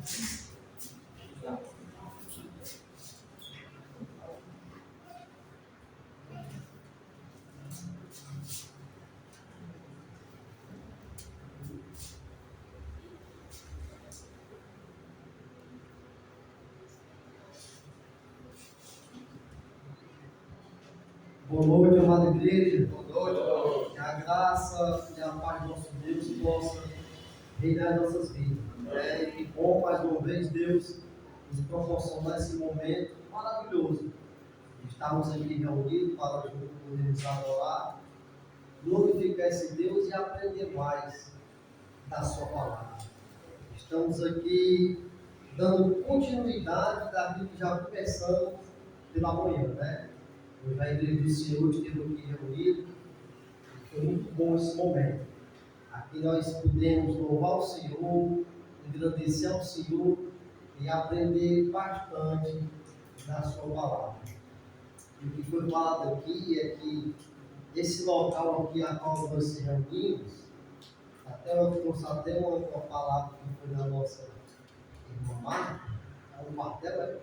Boa noite, amada igreja. Boa noite. Que a graça e a paz do nosso Deus possa reinar em nossas vidas. E que bom, mais uma vez, Deus nos proporcionar esse momento maravilhoso. Estamos aqui reunidos para podermos adorar, glorificar esse Deus e aprender mais da sua palavra. Estamos aqui dando continuidade daquilo que já começamos pela manhã, né? Eu já igreja do Senhor esteve aqui reunido. Foi muito bom esse momento. Aqui nós pudemos louvar o Senhor, agradecer ao Senhor e aprender bastante da sua palavra. E o que foi falado aqui é que esse local aqui a qual nós nos reunimos, até eu trouxe até uma palavra que foi da nossa irmã Marta, é um quartel, né?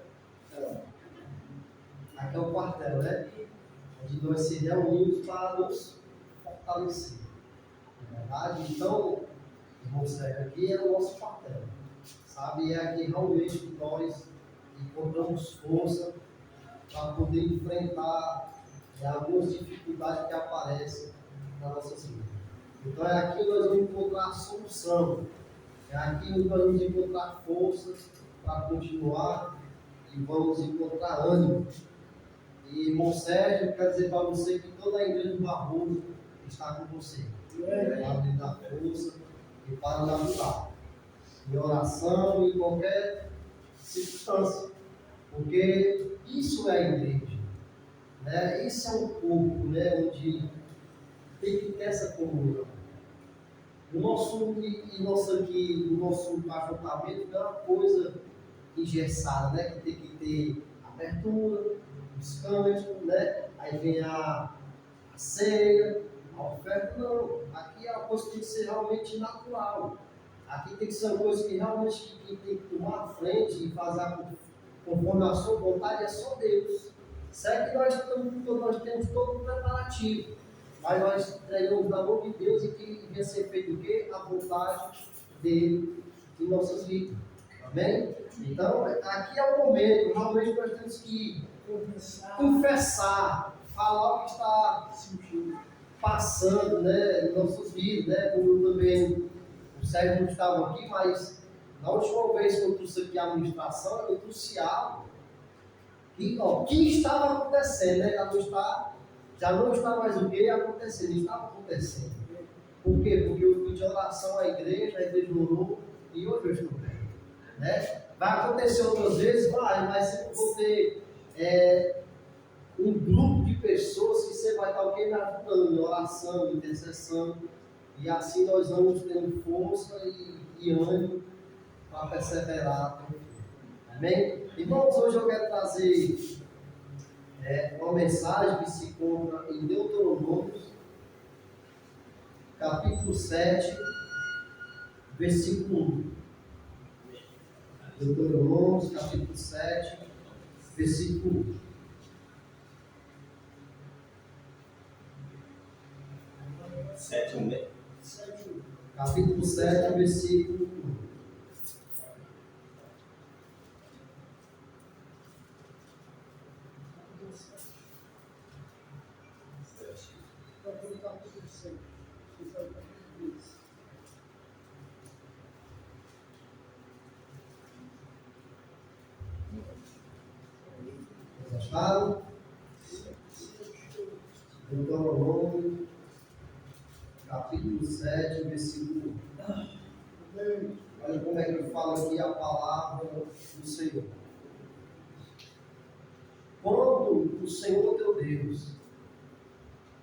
Aqui é o quartel, né? Onde nós se reunimos para nos fortalecer. Na verdade, então, irmão Sérgio, aqui é o nosso quartel. Sabe, é aqui realmente que nós encontramos força para poder enfrentar algumas dificuldades que aparecem nas nossas vidas. Então é aqui que nós vamos encontrar a solução. É aqui que nós vamos encontrar forças para continuar e vamos encontrar ânimo. E irmão Sérgio, quer dizer para você que toda a igreja do Barroso está com você. Para lhe dar força e para lhe ajudar. Em oração e em qualquer circunstância. Porque isso é a igreja. Né? Esse é um corpo, né? Onde tem que ter essa comunhão. O nosso ajuntamento não é uma coisa engessada, né? Que tem que ter abertura, os cânticos, né? Aí vem a ceia, a oferta. Não, aqui é uma coisa que tem que ser realmente natural. Aqui tem que ser uma coisa que realmente quem tem que tomar a frente e fazer conforme a sua vontade é só Deus. Certo que nós temos todo o preparativo, mas nós entregamos na mão de Deus e que venha ser feito o quê? A vontade dele em nossas vidas. Amém? Então, aqui é o momento, realmente nós temos que confessar, falar o que está passando, né, em nossas vidas, né? Como também o Sérgio não estava aqui, mas na última vez que eu trouxe aqui a administração, eu trouxe algo que estava acontecendo, né? Já não está mais o que acontecendo, estava acontecendo. Por quê? Porque eu fui de oração à igreja, a igreja orou e hoje eu estou bem. Né? Vai acontecer outras vezes? Vai, mas sempre vou ter um grupo de pessoas que você vai estar o que me ajudando em oração, em intercessão, e assim nós vamos tendo força e ânimo para perseverar. Amém? Irmãos, hoje eu quero trazer uma mensagem que se encontra em Deuteronômio, capítulo 7, versículo 1. Deuteronômio, capítulo 7, versículo 1. Capítulo 7, versículo 1. Acharam? Deuteronômio, capítulo 7, versículo 1. Olha como é que fala aqui a palavra do Senhor. Quando o Senhor teu Deus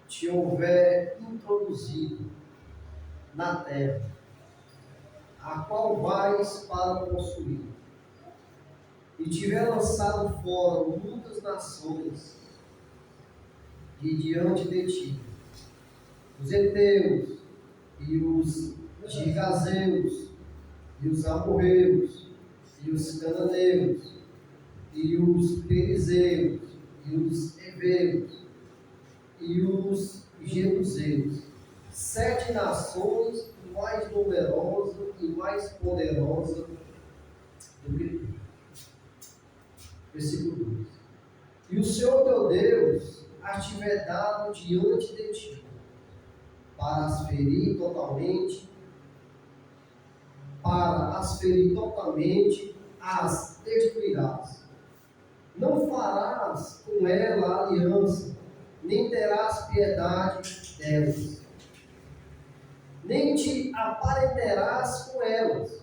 te houver introduzido na terra, a qual vais para possuir, e tiver lançado fora muitas nações de diante de ti, os heteus, e os gigazeus, e os amorreus, e os cananeus, e os perizeus, e os heveus, e os jebuseus. 7 nações mais numerosas e mais poderosas do que tu. Versículo 2. E o Senhor teu Deus as tiver dado diante de ti, para as ferir totalmente, as destruirás. Não farás com ela aliança, nem terás piedade delas, nem te aparentarás com elas.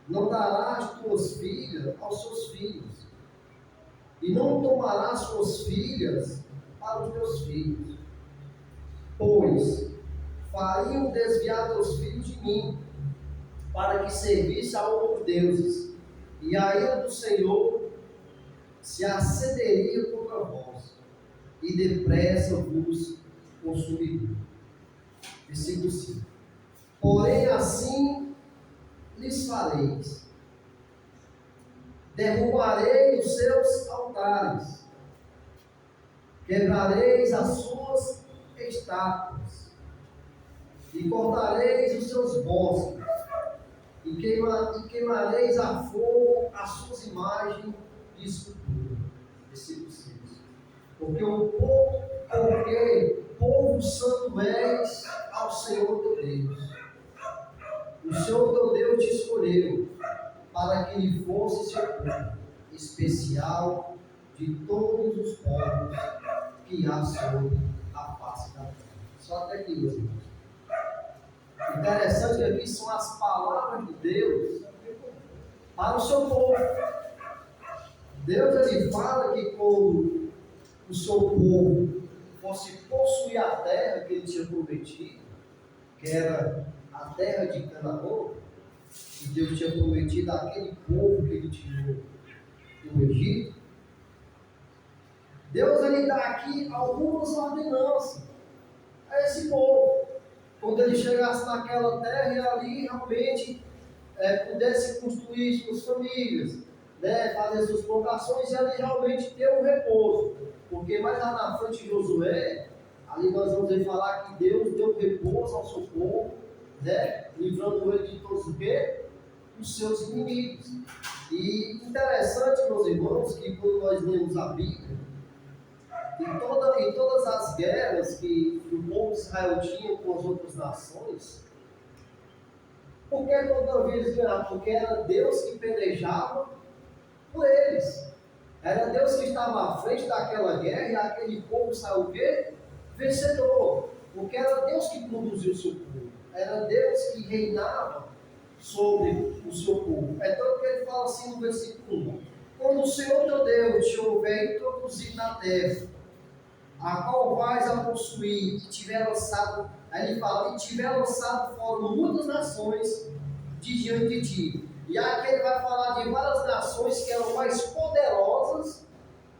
Não darás tuas filhas aos seus filhos, e não tomarás suas filhas para os teus filhos, pois fariam desviar teus filhos de mim, para que servisse a outros deuses, e a ira do Senhor se acenderia contra vós, e depressa vos consumiria. Versículo 5. Porém assim lhes fareis: derrubarei os seus altares, quebrareis as suas estátuas, e cortareis os seus bosques, e queimareis a fogo as suas imagens de escultura. Versículo 6. Porque povo santo és ao Senhor teu Deus. O Senhor teu Deus te escolheu para que lhe fosse seu povo especial de todos os povos que há sobre a face da terra. Só até aqui, meus irmãos. Interessante que aqui são as palavras de Deus para o seu povo. Deus ele fala que quando o seu povo fosse possuir a terra que ele tinha prometido, que era a terra de Canaã, que Deus tinha prometido àquele povo que ele tirou do Egito, Deus ele dá aqui algumas ordenanças a esse povo. Quando ele chegasse naquela terra e ali realmente pudesse construir suas famílias, fazer suas plantações e ali realmente ter um repouso. Porque mais lá na frente de Josué, ali nós vamos ver falar que Deus deu repouso ao seu povo, livrando ele de todos os seus inimigos. E interessante, meus irmãos, que quando nós lemos a Bíblia, em todas as guerras que o povo de Israel tinha com as outras nações, por que toda vez ganhava? Porque era Deus que pelejava por eles. Era Deus que estava à frente daquela guerra e aquele povo saiu o quê? Vencedor. Porque era Deus que conduziu o seu povo. Era Deus que reinava sobre o seu povo. É tanto que ele fala assim no versículo 1. Quando o Senhor teu Deus te houver introduzido na terra, a qual vais a possuir, e tiver lançado, aí ele fala, e tiver lançado fora muitas nações de diante de ti. E aqui ele vai falar de várias nações que eram mais poderosas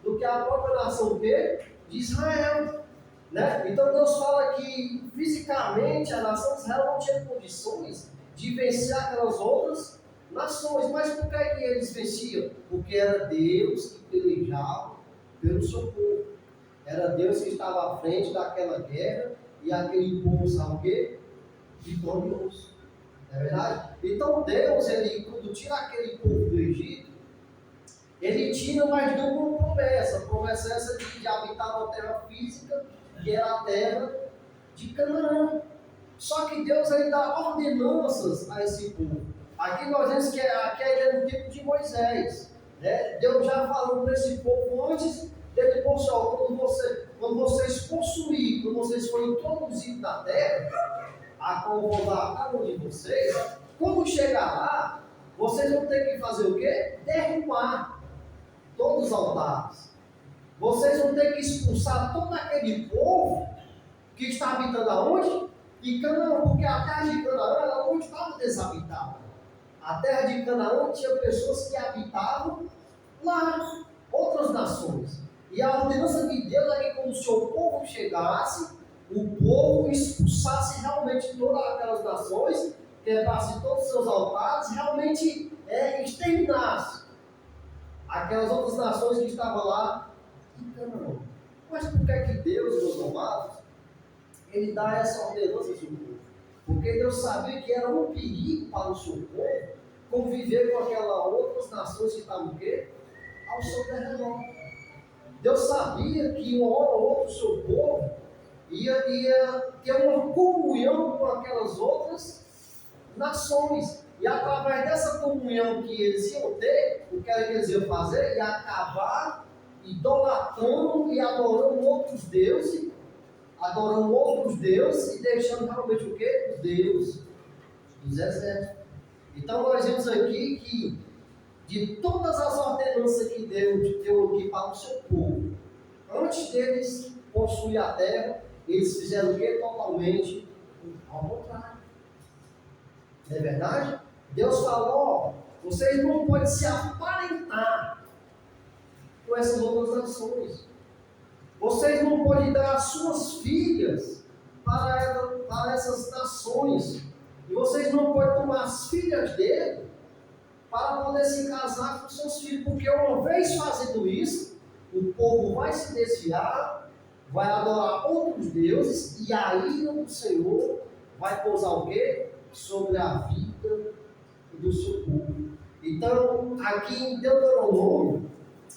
do que a própria nação de Israel. Então Deus fala que fisicamente a nação de Israel não tinha condições de vencer aquelas outras nações. Mas por que eles venciam? Porque era Deus que pelejava pelo seu povo. Era Deus que estava à frente daquela guerra e aquele povo, sabe o quê? Vitorioso. Não é verdade? Então Deus, quando tira aquele povo do Egito, ele tira mais de uma promessa. A promessa essa de habitar uma terra física, que era a terra de Canaã. Só que Deus ele dá ordenanças a esse povo. Aqui nós vemos que aqui é no tempo de Moisés. Deus já falou para esse povo antes dele, pessoal, quando vocês possuírem, quando vocês forem introduzidos na terra, a qual eu vou dar a cada um de vocês, quando chegar lá, vocês vão ter que fazer o quê? Derrubar todos os altares. Vocês vão ter que expulsar todo aquele povo que está habitando aonde? Em Canaã, porque a terra de Canaã ela não estava desabitada. A terra de Canaã tinha pessoas que habitavam lá, outras nações. E a ordenança de Deus é que quando o seu povo chegasse, o povo expulsasse realmente todas aquelas nações, quebrasse todos os seus altares, realmente exterminasse aquelas outras nações que estavam lá em Canaã. Mas por que é que Deus, meus amados, Ele dá essa ordenança ao seu povo? Porque Deus sabia que era um perigo para o seu povo conviver com aquelas outras nações que estavam o quê? Ao seu derredor. Deus sabia que uma hora ou outra o seu povo ia ter uma comunhão com aquelas outras nações. E através dessa comunhão que eles iam ter, o que eles iam fazer? Ia acabar idolatrando e adorando outros deuses, e deixando realmente o quê? O Deus dos exércitos. Então nós vemos aqui que de todas as ordenanças que Deus deu aqui para o seu povo, antes deles possuir a terra, eles fizeram o quê? Totalmente ao contrário. Não é verdade? Deus falou: vocês não podem se aparentar com essas outras nações. Vocês não podem dar as suas filhas para essas nações. E vocês não podem tomar as filhas dele para poder se casar com seus filhos. Porque uma vez fazendo isso, o povo vai se desviar, vai adorar outros deuses, e a ira do Senhor vai pousar o quê? Sobre a vida do seu povo. Então, aqui em Deuteronômio,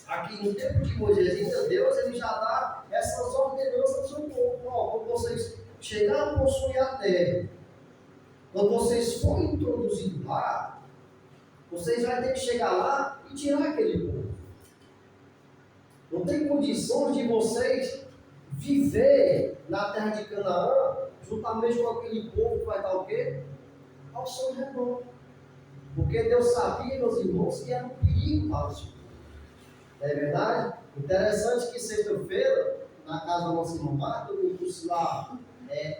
aqui no tempo de Moisés, ainda Deus ele já dá essas ordenanças ao seu povo. Quando vocês chegarem a possuir a terra, quando vocês forem introduzidos lá, vocês vão ter que chegar lá e tirar aquele povo. Não tem condições de vocês viver na terra de Canaã juntamente com aquele povo que vai estar o quê? Ao seu redor. Porque Deus sabia, meus irmãos, que era um perigo para o seu povo. Não é verdade? Interessante que sexta-feira, na casa da nossa irmã Marta, eu trouxe lá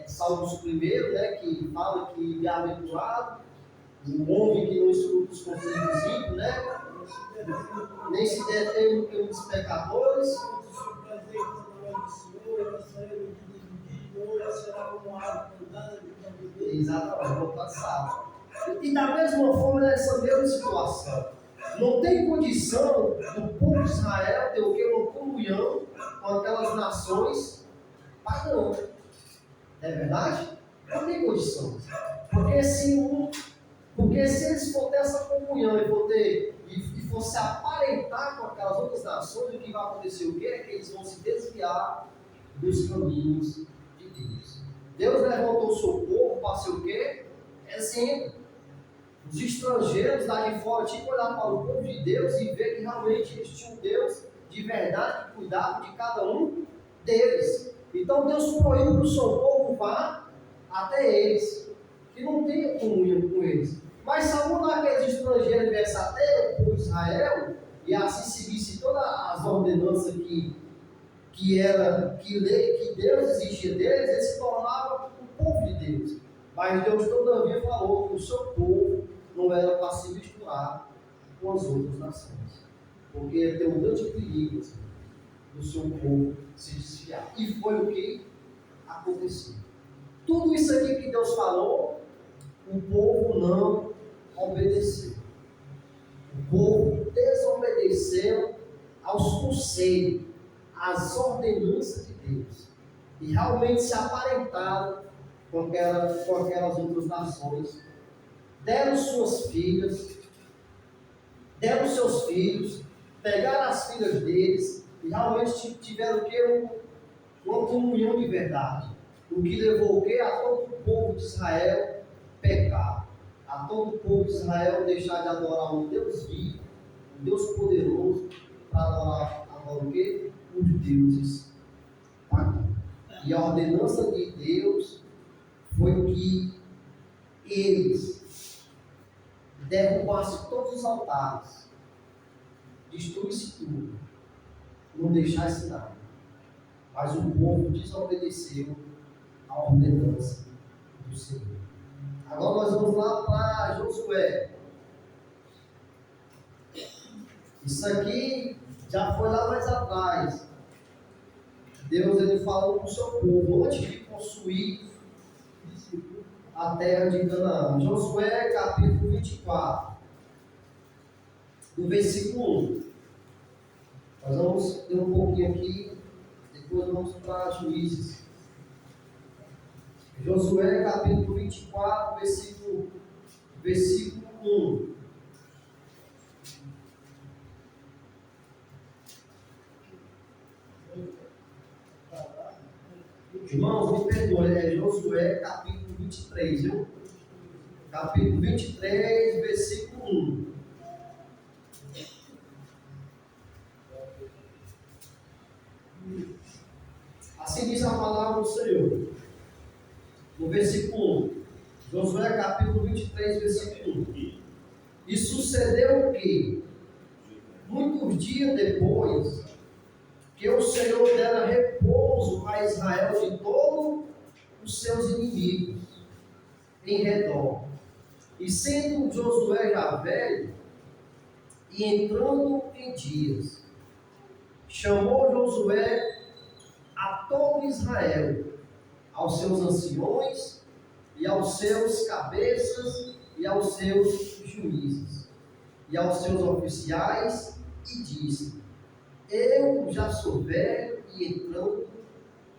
Salmos 1, né, que fala que bem-aventurado o homem que não escuta os conselhos dos ímpios, né? Nem se detém no caminho dos pecadores. Exatamente, voltar sábado. E da mesma forma, nessa mesma situação, não tem condição do povo de Israel ter o que? Uma comunhão com aquelas nações pagãs. Não é verdade? Não tem condição. Porque se eles for ter essa comunhão e for se aparentar com aquelas outras nações, o que vai acontecer o quê? É que eles vão se desviar dos caminhos de Deus. Deus levantou o seu povo para ser o quê? Exemplo. Os estrangeiros lá de fora tinham que olhar para o povo de Deus e ver que realmente eles tinham um Deus de verdade que cuidava de cada um deles. Então Deus proibiu que o seu povo vá até eles, que não tenha comunhão com eles. Mas se algum daqueles estrangeiros viesse até o povo de Israel e assim seguisse todas as ordenanças que Deus exigia deles, eles se tornavam o povo de Deus. Mas Deus todavia falou que o seu povo não era para se misturar com as outras nações, porque tem um grande perigo do seu povo se desviar. E foi o que aconteceu. Tudo isso aqui que Deus falou, o povo não obedeceu. O povo desobedeceu aos conselhos, às ordenanças de Deus, e realmente se aparentaram com aquelas outras nações. Deram suas filhas, deram seus filhos, pegaram as filhas deles e realmente tiveram o quê? Uma comunhão de verdade. O que levou o quê? A todo o povo de Israel pecar. A todo o povo de Israel deixar de adorar um Deus vivo, um Deus poderoso, para adorar o quê? Os deuses pagãos. E a ordenança de Deus foi que eles derrubassem todos os altares, destruíssem tudo, não deixassem nada. Mas o povo desobedeceu a ordenança do Senhor. Agora nós vamos lá para Josué. Isso aqui já foi lá mais atrás. Deus ele falou com o seu povo antes de possuir a terra de Canaã. Josué capítulo 24. do versículo 1. Nós vamos ter um pouquinho aqui, depois vamos para Juízes. Josué, capítulo 24, versículo 1. Irmãos, me perdoe, é Josué, capítulo 23, viu? Capítulo 23, versículo 1. Assim diz a palavra do Senhor. No versículo 1. Josué, capítulo 23, versículo 1. E sucedeu que, muitos dias depois, que o Senhor dera repouso a Israel de todos os seus inimigos em redor. E sendo Josué já velho, e entrando em dias, chamou Josué a todo Israel, aos seus anciões, e aos seus cabeças, e aos seus juízes, e aos seus oficiais, e disse: eu já sou velho e entrando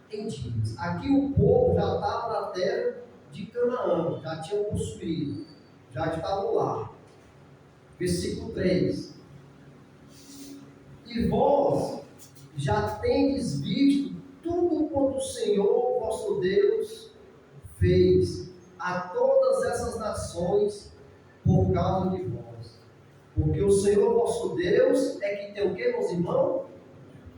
em dias. Aqui o povo já estava na terra de Canaã, já tinham possuído, já estavam lá. Versículo 3. E vós já tendes visto tudo quanto o Senhor vosso Deus fez a todas essas nações por causa de vós. Porque o Senhor vosso Deus é que tem o que, meus irmãos?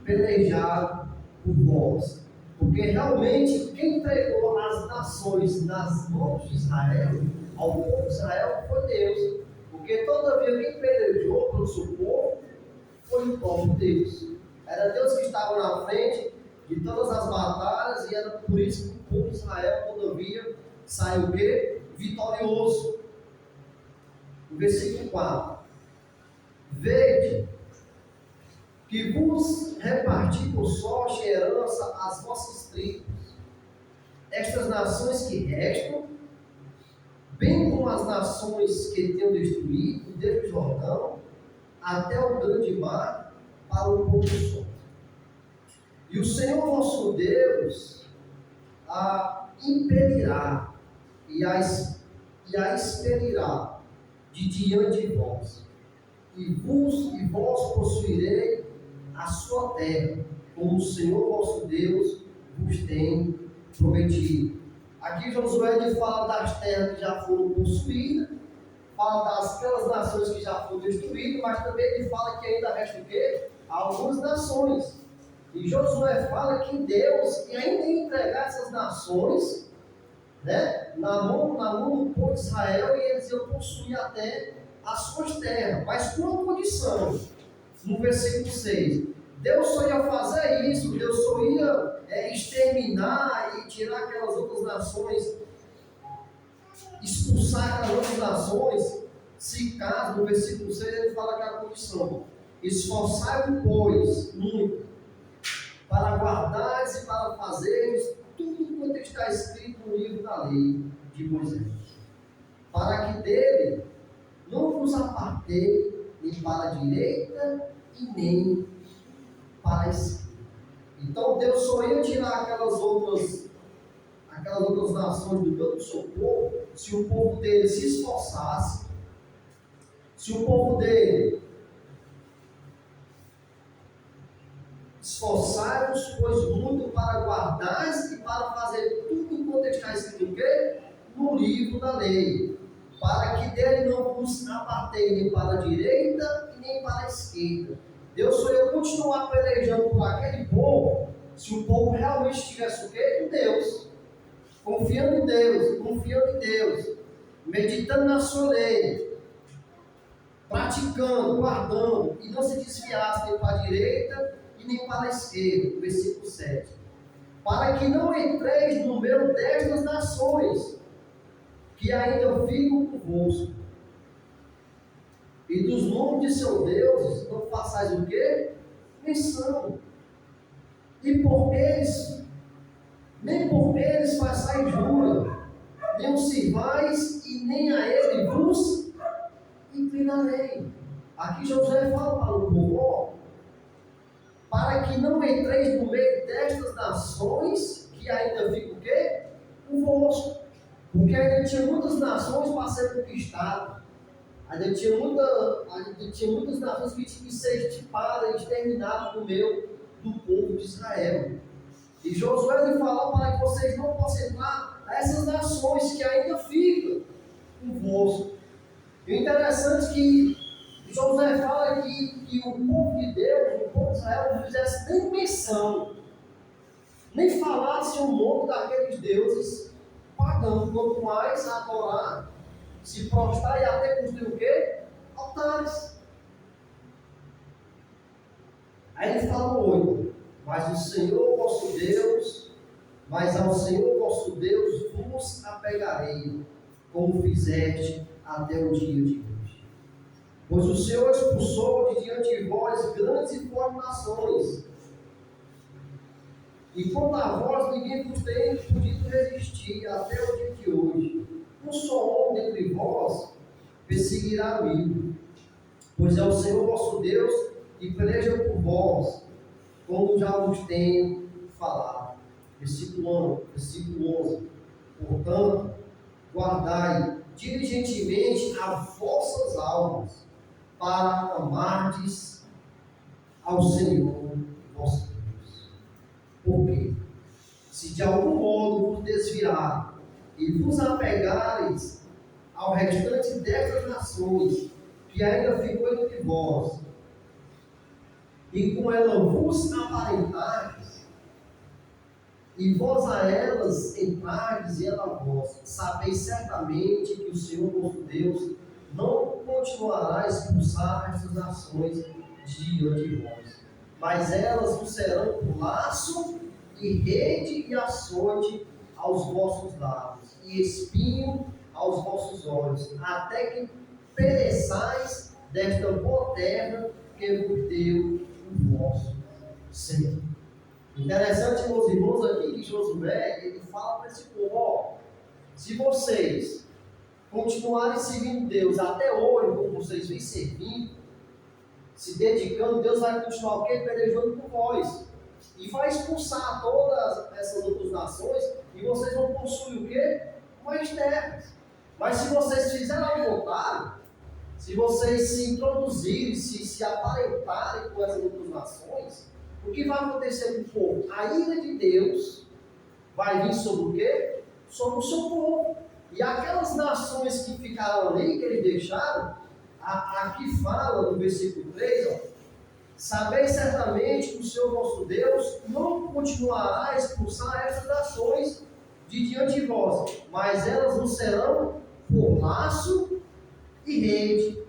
Pelejado por vós. Porque realmente quem entregou as nações nas mãos de Israel, ao povo de Israel, foi Deus. Porque todavia quem pelejou pelo seu povo foi o próprio Deus. Era Deus que estava na frente de todas as batalhas, e era por isso que o povo de Israel, todavia, saiu o quê? Vitorioso. No versículo 4. Vede que vos reparti por sorte e herança as vossas tribos, estas nações que restam, bem como as nações que tenho destruído, desde o Jordão até o grande mar, para o pôr do sol. E o Senhor vosso Deus a impedirá e a expelirá de diante de vós, e vós possuirei a sua terra, como o Senhor vosso Deus vos tem prometido. Aqui Josué fala das terras que já foram possuídas, fala daquelas nações que já foram destruídas, mas também ele fala que ainda resta o quê? Algumas nações. E Josué fala que Deus ainda ia entregar essas nações, né, na mão do povo de Israel, e eles iam possuir até as suas terras, mas com uma condição. No versículo 6, Deus só ia fazer isso, Deus só ia exterminar e tirar aquelas outras nações, expulsar aquelas outras nações, se caso, no versículo 6 ele fala aquela condição: esforçai-vos, pois, muito, para guardares e para fazeres tudo quanto está escrito no livro da lei de Moisés, para que dele não vos apartei nem para a direita e nem para a esquerda. Então Deus só ia tirar aquelas outras nações do meio do seu povo se o povo dele se esforçasse, se o povo dele esforçai-vos, pois, muito para guardar e para fazer tudo quanto está escrito o quê? No livro da lei, para que dele não vos apartei nem para a direita e nem para a esquerda. Deus só ia continuar pelejando por aquele povo se o povo realmente estivesse o quê? Com Deus, confiando em Deus, meditando na sua lei, praticando, guardando, e não se desviasse nem para a direita e nem para a esquerda. Versículo 7. Para que não entreis no meio destas nações, que ainda eu fico convosco, e dos nomes de seus deuses não façais o quê? Menção. E por eles, nem por eles façais jura, nem os sirvais, e nem a ele vos inclinarei. Aqui Josué fala para o povo, ó, para que não entreis no meio destas nações, que ainda fica o quê? Convosco. Porque ainda tinha muitas nações para ser conquistadas. Ainda tinha muitas nações que tinham que ser extirpadas e exterminadas do meio do povo de Israel. E Josué lhe fala para que vocês não possam entrar nessas nações que ainda ficam convosco. E o interessante é que Josué fala que o povo de Deus, o povo de Israel, não fizesse nem menção, nem falasse o nome daqueles deuses pagãos, quanto mais adorar, se prostrar e até construir o quê? Altares. Aí ele fala 8, mas ao Senhor vosso Deus vos apegarei, como fizeste até o dia de hoje. Pois o Senhor expulsou de diante de vós grandes e fortes nações, e quanto a vós ninguém vos tem podido resistir até o dia de hoje. Um só homem dentre vós perseguirá o ímpio, pois é o Senhor vosso Deus que peleja por vós, como já vos tenho falado. Versículo 11. Portanto, guardai diligentemente as vossas almas, para amardes ao Senhor vosso Deus. Por quê? Se de algum modo vos desviar e vos apegares ao restante destas nações, que ainda ficou entre vós, e com ela vos aparentardes, e vós a elas entrardes e ela a vós, sabeis certamente que o Senhor vosso Deus não continuará a expulsar estas nações de diante de vós, mas elas vos serão por laço e rede e açoite aos vossos lábios, e espinho aos vossos olhos, até que pereçais desta boa terra que vos deu o vosso Senhor. Interessante, meus irmãos, aqui que Josué, ele fala para esse povo, ó, se vocês continuarem servindo Deus até hoje, como vocês vêm servindo, se dedicando, Deus vai continuar o quê? Pelejando por vós. E vai expulsar todas essas outras nações, e vocês vão possuir o quê? Mais terras. Mas se vocês fizerem ao contrário, se vocês se introduzirem, se aparentarem com essas outras nações, o que vai acontecer com o povo? A ira de Deus vai vir sobre o quê? Sobre o seu povo. E aquelas nações que ficaram ali, que eles deixaram, aqui fala no versículo 3, ó, sabeis certamente que o Senhor vosso Deus não continuará a expulsar essas nações de diante de vós, mas elas não serão por laço e rede,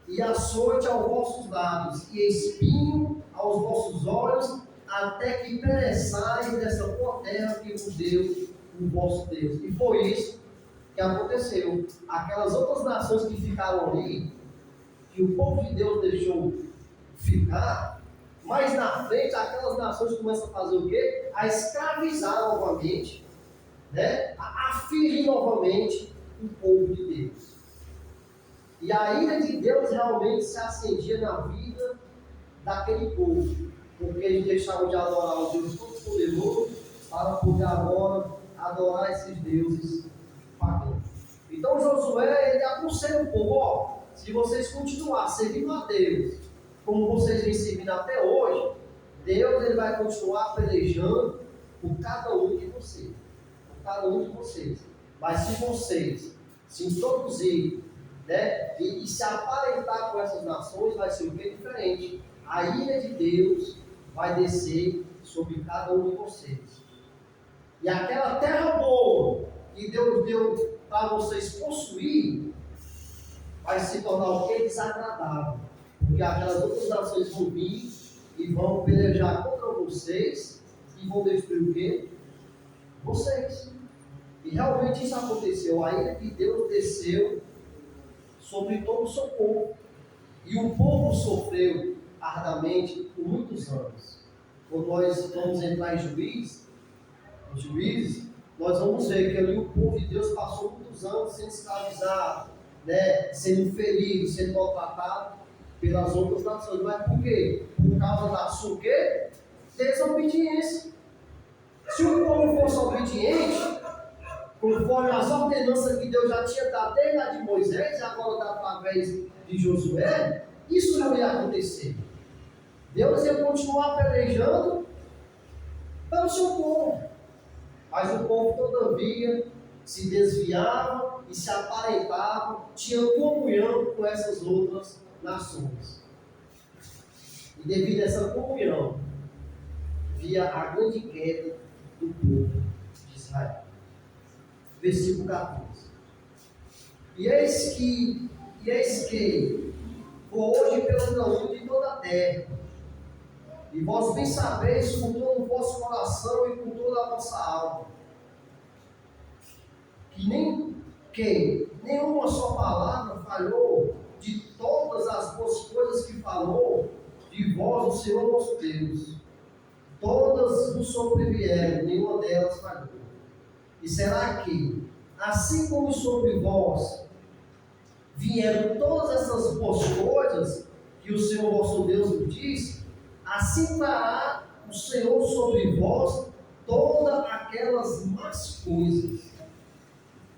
e açoite aos vossos lábios, e espinho aos vossos olhos, até que pereçais dessa boa terra que vos deu o vosso Deus. E foi isso que aconteceu. Aquelas outras nações que ficaram ali, que o povo de Deus deixou ficar, mas na frente aquelas nações começam a fazer o quê? A escravizar novamente, né? A ferir novamente o povo de Deus. E a ira de Deus realmente se acendia na vida daquele povo, porque eles deixaram de adorar o Deus Todo-Poderoso para poder agora adorar esses deuses pagãos. Então Josué, ele aconselha o povo, ó, se vocês continuarem servindo a Deus, como vocês vêm servindo até hoje, Deus ele vai continuar pelejando por cada um de vocês. Por cada um de vocês. Mas se vocês se introduzirem, né, e se aparentar com essas nações, vai ser o que diferente. A ira de Deus vai descer sobre cada um de vocês. E aquela terra boa que Deus deu para vocês possuir, vai se tornar o que? Desagradável. Porque aquelas outras nações vão vir e vão pelejar contra vocês e vão destruir o quê? Vocês. E realmente isso aconteceu. A ira de Deus desceu sobre todo o seu povo. E o povo sofreu ardamente por muitos anos. Quando nós vamos entrar em Juízes, nós vamos ver que ali o povo de Deus passou muitos anos sendo escravizado, né, sendo ferido, sendo maltratado pelas outras nações. Mas por quê? Por causa da sua quê? Desobediência. Se o povo fosse obediente, conforme as ordenanças que Deus já tinha dado desde a de Moisés, e agora dá através de Josué, isso não ia acontecer. Deus ia continuar pelejando pelo seu povo. Mas o povo, todavia, se desviava e se aparentava, tinha comunhão com essas outras nações. E devido a essa comunhão, via a grande queda do povo de Israel. Versículo 14. E eis que vou hoje pelo caminho de toda a terra, e vós bem sabeis com todo o vosso coração e com toda a vossa alma, que nenhuma só palavra falhou de todas as boas coisas que falou de vós o Senhor vosso Deus. Todas nos sobrevieram, nenhuma delas falhou. E será que, assim como sobre vós vieram todas essas boas coisas que o Senhor vosso Deus nos diz, assim fará o Senhor sobre vós todas aquelas más coisas,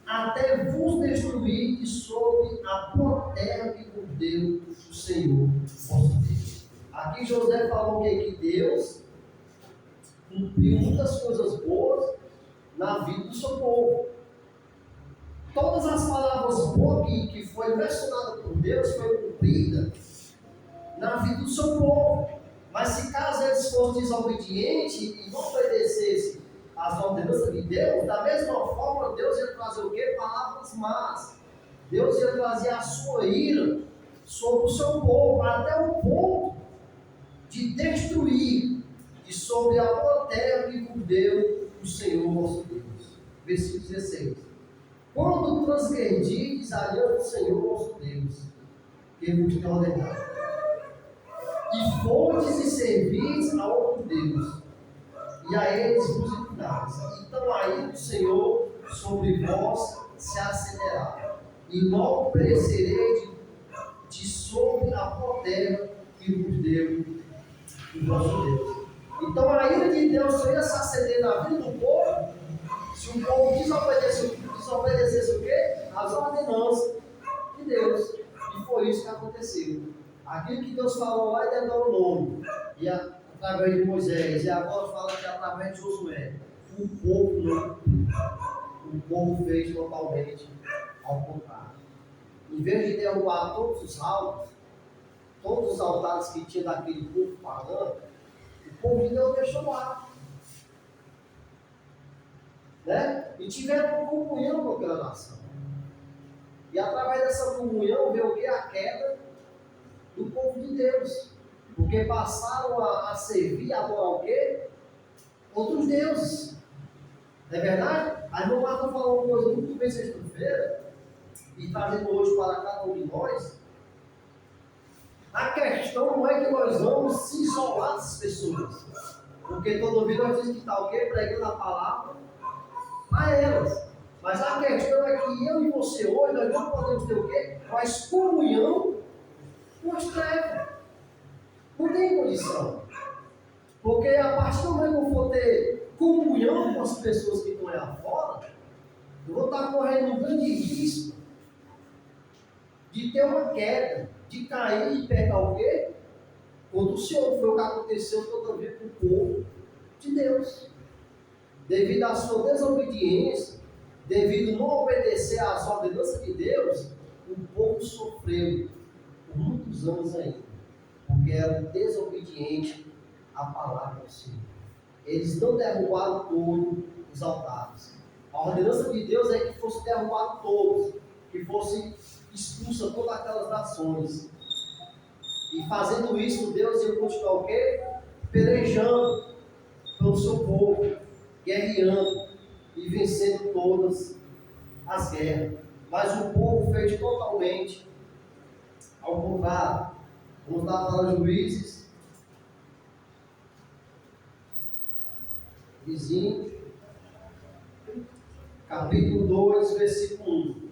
até vos destruir de sobre a boa terra que vos deu o Senhor vosso Deus. Aqui José falou que Deus cumpriu muitas coisas boas na vida do seu povo. Todas as palavras boas que foi mencionada por Deus foi cumprida na vida do seu povo. Mas se caso eles fossem desobedientes e não obedecessem às ordenanças de Deus, da mesma forma Deus ia trazer o quê? Palavras más. Deus ia trazer a sua ira sobre o seu povo, até o ponto de destruir e sobre a boa terra que vos deu o Senhor nosso Deus. Versículo 16. Quando transgredides a aliança do Senhor nosso Deus, que vos tem ordenado, e fordes e servis a outro Deus, e a eles vos inclinais, então aí o Senhor sobre vós se acenderá, e logo perecereis de sobre a boa terra que vos deu o vosso Deus. Então a ira de Deus só ia se acender na vida do povo se o povo desobedecesse o quê? As ordenanças de Deus. E foi isso que aconteceu. Aquilo que Deus falou lá em Deuteronômio, e através de Moisés, e agora fala que através de Josué, o povo não, o povo fez totalmente ao contrário. Em vez de derrubar todos os altos, todos os altares que tinha daquele povo pagão, o povo de Deus deixou lá. Né? E tiveram comunhão com aquela nação. E através dessa comunhão veio o que? A queda do povo de Deus. Porque passaram a servir, a adorar o quê? Outros deuses. Não é verdade? A irmã Marta falou uma coisa muito bem sexta-feira, e trazendo hoje para cada um de nós. A questão não é que nós vamos se isolar das pessoas. Porque todo dia nós dizemos que está o quê? Pregando a palavra a elas. Mas a questão é que eu e você hoje, nós não podemos ter o quê? Mas comunhão com as trevas. Não tem condição. Porque a partir do momento que eu for ter comunhão com as pessoas que estão aí fora, eu vou estar correndo um grande risco de ter uma queda, de cair e pegar o quê? Contra o Senhor. Foi o que aconteceu toda vez com o povo de Deus. Devido à sua desobediência, devido a não obedecer às ordenanças de Deus, o povo sofreu por muitos anos ainda, porque eram desobedientes à palavra do Senhor. Eles não derrubaram todos os altares. A ordenança de Deus é que fosse derrubado todos, que fosse expulsa todas aquelas nações. E fazendo isso, Deus ia continuar o quê? Pelejando pelo seu povo, guerreando e vencendo todas as guerras. Mas o povo fez totalmente ao contrário. Vamos lá para Juízes. Vizinho. Capítulo 2, versículo 1.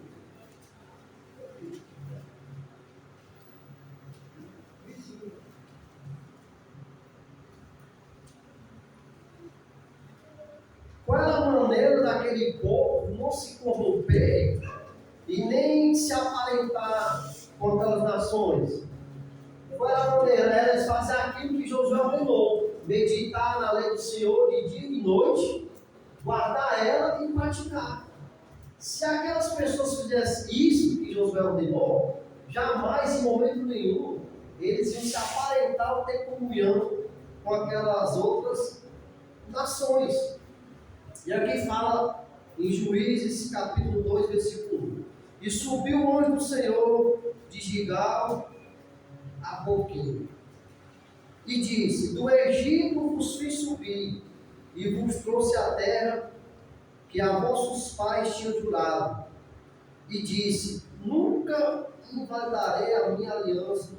daquele povo não se corromper e nem se aparentar com aquelas nações. Foi a maneira deles fazer aquilo que Josué ordenou: meditar na lei do Senhor de dia e de noite, guardar ela e praticar. Se aquelas pessoas fizessem isso que Josué ordenou, jamais, em momento nenhum, eles iam se aparentar ou ter comunhão com aquelas outras nações. E aqui fala em Juízes capítulo 2, versículo 1: e subiu o anjo do Senhor de Gigal a Boquim, e disse: do Egito vos fiz subir, e vos trouxe a terra que a vossos pais tinham jurado. E disse: nunca invalidarei a minha aliança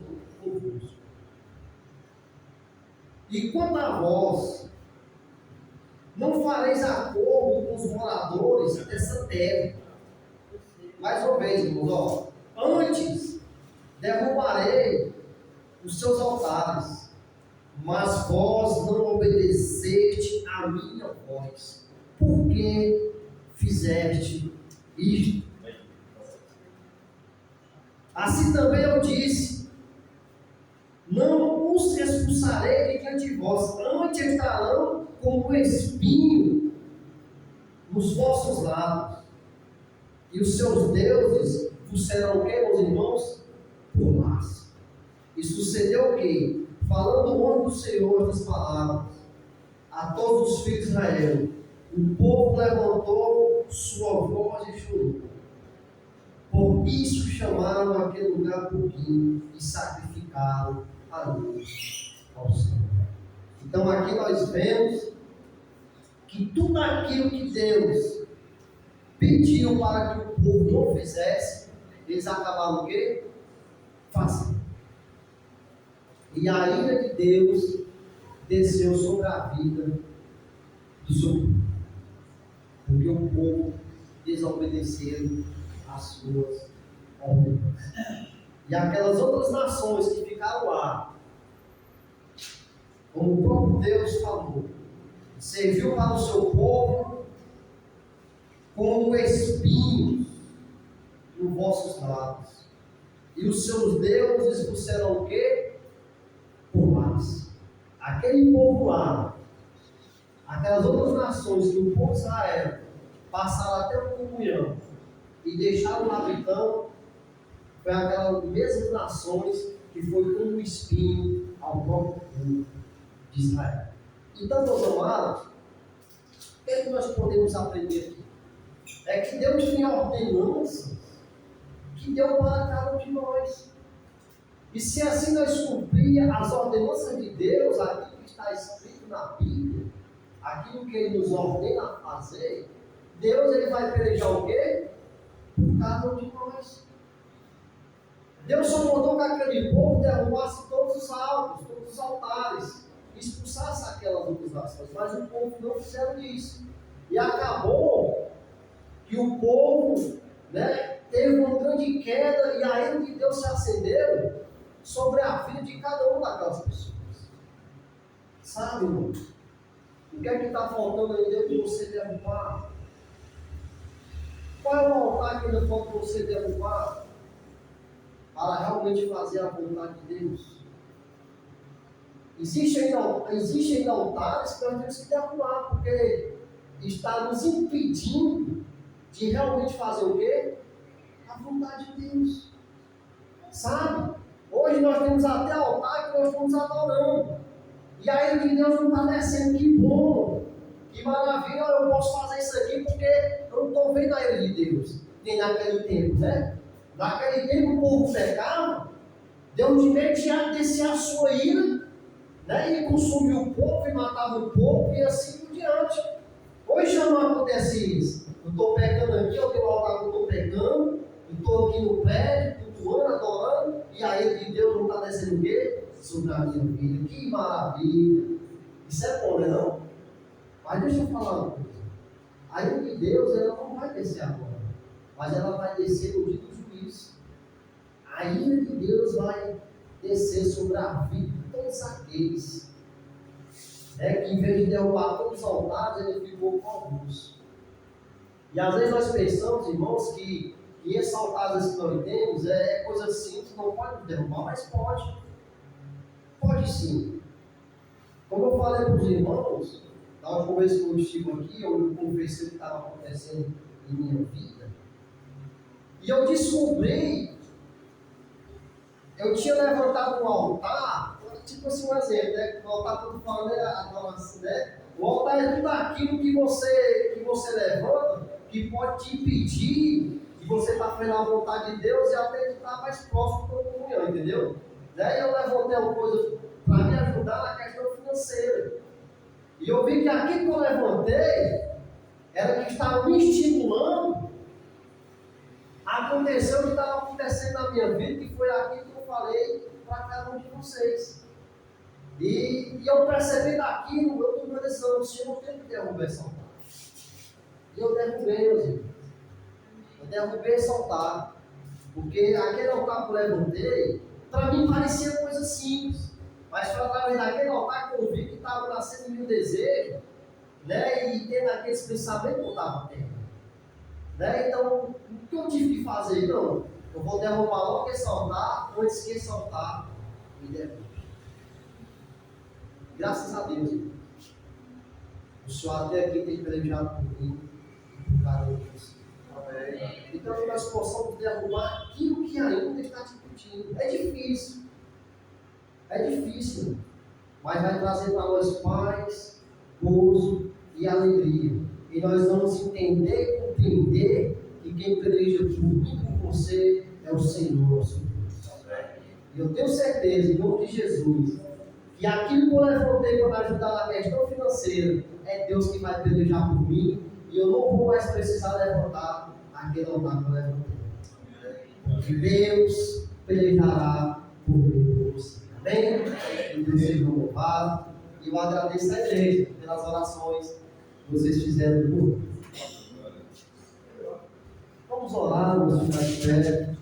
convosco. E quanto a vós, não fareis acordo com os moradores dessa terra. Mais uma vez, irmãos, antes derrubarei os seus altares, mas vós não obedeceste a minha voz. Por que fizeste isto? Assim também eu disse: não os expulsarei de diante de vós, antes estarão como um espinho nos vossos lábios, e os seus deuses vos serão o que, meus irmãos? Fumaça. E sucedeu o que? Falando o anjo do Senhor estas palavras a todos os filhos de Israel, o povo levantou sua voz e chorou. Por isso chamaram aquele lugar Boquim e sacrificaram a luz ao Senhor. Então aqui nós vemos que tudo aquilo que Deus pediu para que o povo não fizesse, eles acabaram o quê? Fazendo. E a ira de Deus desceu sobre a vida do seu povo, porque o povo desobedeceu as suas ordens. E aquelas outras nações que ficaram lá, como o próprio Deus falou, serviu para o seu povo como espinhos nos vossos lábios, e os seus deuses vos serão o quê? Fumaça. Aquele povo lá, aquelas outras nações que o povo de Israel passaram até a comunhão e deixaram o habitão, foi aquelas mesmas nações que foi como um espinho ao próprio povo de Israel. Então, meus amados, o que é que nós podemos aprender aqui? É que Deus tem ordenanças que deu para cada um de nós. E se assim nós cumprir as ordenanças de Deus, aquilo que está escrito na Bíblia, aquilo que Ele nos ordena a fazer, Deus ele vai pelejar o quê? Por cada um de nós. Deus só mandou que aquele povo derrubasse todos os altos, todos os altares, expulsasse aquelas outras nações, mas o povo não fizeram isso. E acabou que o povo, teve uma grande queda e a ira de Deus se acendeu sobre a vida de cada uma daquelas pessoas. Sabe, irmão? O que é que está faltando aí dentro de você derrubar? Qual é o altar que ainda falta você derrubar para realmente fazer a vontade de Deus? Existem ainda altares que nós temos que derrubar, porque está nos impedindo de realmente fazer o quê? A vontade de Deus. Sabe? Hoje nós temos até altar que nós estamos adorando. E aí que Deus não está descendo. Que bom! Que maravilha! Eu posso fazer isso aqui porque eu não estou vendo a ira de Deus. Nem naquele tempo, né? Naquele tempo o povo pecava, Deus de imediato descia a sua ira, e consumiu o povo e matava o povo e assim por diante. Hoje já não acontece isso. Eu estou pecando aqui, eu tenho um altar que eu estou pecando, eu estou aqui no prédio, cultuando, adorando, e a ira de Deus não está descendo o quê? Sobre a minha vida. Que maravilha! Isso é bom, não é não? Mas deixa eu falar uma coisa. A ira de Deus ela não vai descer agora, mas ela vai descer no dia do juízo. A ira de Deus vai descer sobre a vida de todos aqueles que em vez de derrubar todos os altares, ele ficou com alguns. E às vezes nós pensamos, irmãos, que esse altar que nós temos é coisa simples, não pode nos derrubar, mas pode. Pode sim. Como eu falei para os irmãos, na última vez que eu estive aqui, eu conversei o que estava acontecendo em minha vida. E eu descobri, eu tinha levantado um altar, tipo assim, um exemplo, né? O altar que eu estou falando é assim, né? O altar é tudo aquilo que você levanta, que pode te impedir de você estar fazendo a vontade de Deus e até de estar mais próximo da comunhão, entendeu? Daí eu levantei uma coisa para me ajudar na questão financeira. E eu vi que aquilo que eu levantei era que estava me estimulando a acontecer o que estava acontecendo na minha vida, que foi aquilo que eu falei para cada um de vocês. E eu percebi daquilo, eu tomei uma decisão, o Senhor tem que derrubar esse altar. E eu derrubei, meus irmãos. Eu derrubei esse altar. Porque aquele altar que eu levantei, para mim parecia coisa simples. Mas foi através daquele altar que eu vi que estava nascendo em meu desejo, né? E tendo aqueles pensamentos que eu estava tendo. Né? Então, o que eu tive que fazer? Não, eu vou derrubar logo esse altar, antes que esse altar me derrube. Graças a Deus, irmão. O Senhor até aqui tem pelejado por mim e por cada um de vocês. Então, que nós possamos derrubar aquilo que ainda está te impedindo. É difícil. É difícil. Mas vai trazer para nós paz, gozo e alegria. E nós vamos entender e compreender que quem peleja por mim e por você é o Senhor, nosso Deus. E eu tenho certeza, em nome de Jesus, que aquilo que eu levantei para me ajudar na questão financeira, é Deus que vai pelejar por mim, e eu não vou mais precisar levantar aquele altar que eu levantei. Porque Deus pelejará por mim e por você. Amém? Que Deus seja louvado. E eu agradeço a igreja pelas orações que vocês fizeram por mim. Vamos orar, vamos ficar de pé.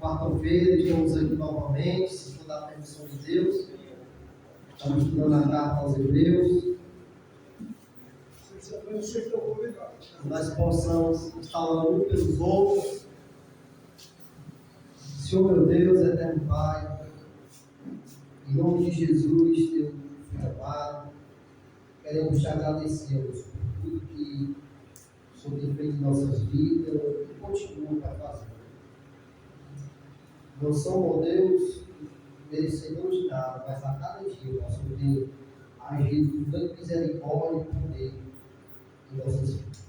Quarta-feira estamos aqui novamente, se for da permissão de Deus. Estamos estudando a carta aos Hebreus. Que nós possamos estar orando uns pelos outros. Senhor meu Deus, eterno Pai, em nome de Jesus, teu filho amado, queremos te agradecer, Deus, por tudo que o Senhor tem feito em nossas vidas e continua para fazer. Não somos, ó Deus, merecedores de nada, mas a cada dia nós podemos agir com grande misericórdia e poder em nossas vidas.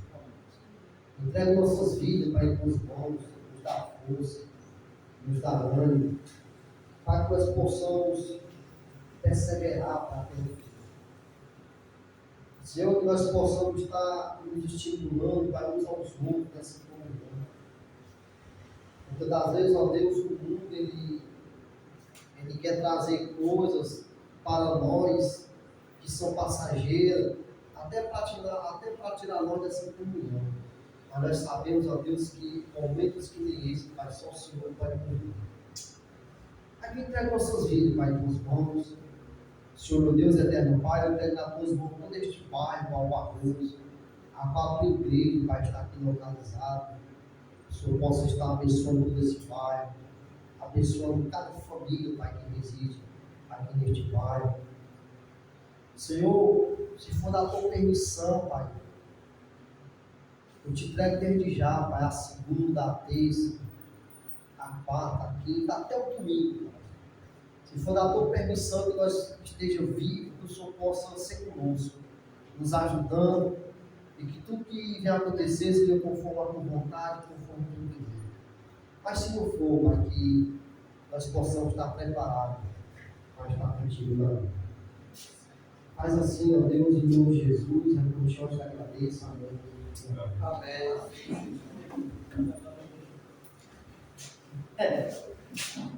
Entregue nossas vidas para ir com os bons, nos dá força, nos dá ânimo, para que nós possamos perseverar para ter vida. Senhor, que nós possamos estar nos estimulando para uns aos outros nessa comunhão. Muitas das vezes, ó Deus, o mundo ele quer trazer coisas para nós que são passageiras, até para tirar nós dessa comunhão. Mas nós sabemos, ó Deus, que momentos que nem esse, Pai, só o Senhor pode cumprir. Aqui entrega nossas vidas, Pai, em tuas mãos. Senhor, meu Deus, eterno Pai, eu entrego nas tuas mãos todo este bairro, ao Barroso, a qual a tua igreja, Pai, está aqui localizado. O Senhor possa estar abençoando todo esse bairro, abençoando cada família, Pai, que reside aqui neste bairro. Senhor, se for da tua permissão, Pai, eu te entrego desde já, Pai, a segunda, a terça, a quarta, a quinta, até o domingo, Pai. Se for da tua permissão que nós estejamos vivos, que o Senhor possa ser conosco, nos ajudando, e que tudo que venha acontecer seja conforme a tua vontade, conforme a tua desejo. Mas se não for, Pai, que nós possamos estar preparados para estar contigo na vida. Faz assim, ó Deus, em nome de Jesus, a tua chão te agradeço. Amém. Amém.